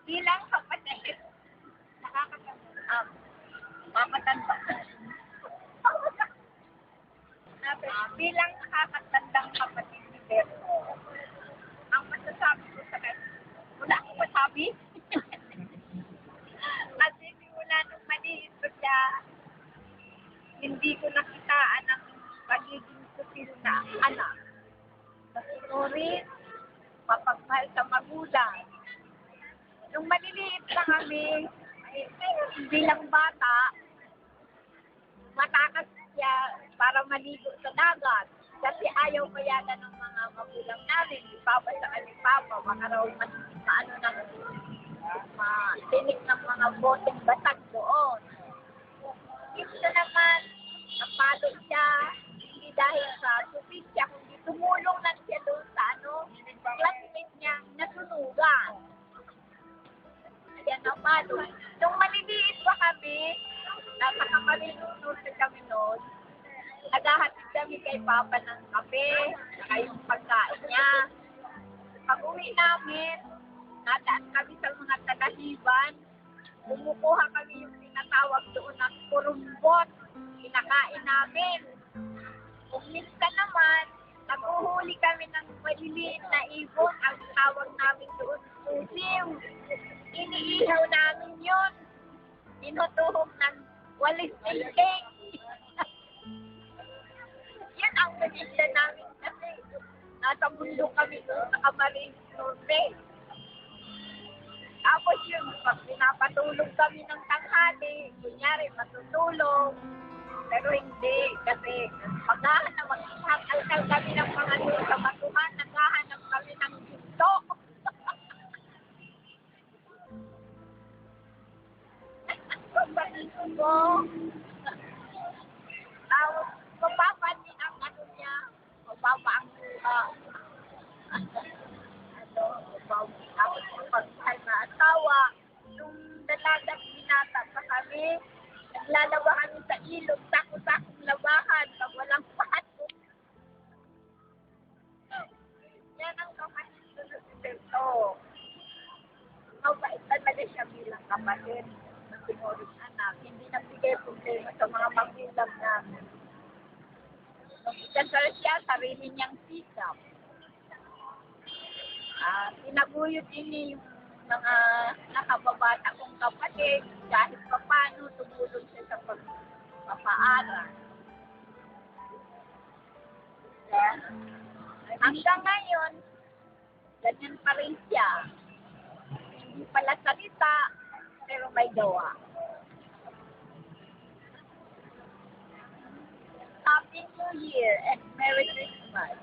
Bilang kapatid, mapatanda. Bilang nakakatandang kapatid ni Berto, ang masasabi ko sa kanya, wala akong masabi. Kasi simula nung maliit ko siya, hindi ko nakitaan ang pagiging supil na anak. Masunurin, mapagmahal sa magulang. Nung maliliit na kami, bilang bata, matakas siya para maligo sa dagat. Kasi ayaw mayagan ng mga magulang namin, ipapa sa kanyang papa, baka raw maano ng tinik ng mga boteng basag doon. Ito naman, napalo siya, hindi dahil sa supid siya, kundi tumulong lang siya doon sa classmate niya, nasunugan. Yan napalo. Nung maliliit pa kami, napakamarinunod kami noon, naghahatid kami kay Papa ng kape, saka yung pagkain niya. Pag-uwi namin, nadaan kami sa mga tagahiban, kumukuha kami yung tinatawag doon ng kurumbot, kinakain namin. Kung minsan naman, naguhuli kami ng maliliit na ibon, ang tawag namin doon susiw. Iniihaw namin yun. Tinutuhog ng walis tingking. Yan ang magiging namin kasi nasa mundo kami doon sa Camarines Norte. Tapos yun, pag pinapatulog kami ng tanghali, kunyari matutulog, pero hindi kasi maghahanap, mag-alkal kami ng mga doon sa batuhan, naghahanap kami ng ginto. Pagpatito mo, tapos mababa din ang ano niya, mababa ang tapos pagkahal na asawa, nung dalagang binata pa kami, naglalaba kami sa ilog, sako-sakong labahan, pag walang pato. Yan ang kapatid ko na si Berto. Mabait talaga siya bilang kapatid ng pinuring anak. Hindi nagbigay problema sa mga magulang namin. Kasal siya, sarili niyang sikap. Tinaguyod din yung mga nakababata kong kapatid, kahit pa paano tumulong siya sa pagpapaaral. Hanggang ngayon, ganyan pa rin siya. Hindi pala salita, pero may gawa. Happy New Year and Merry Christmas.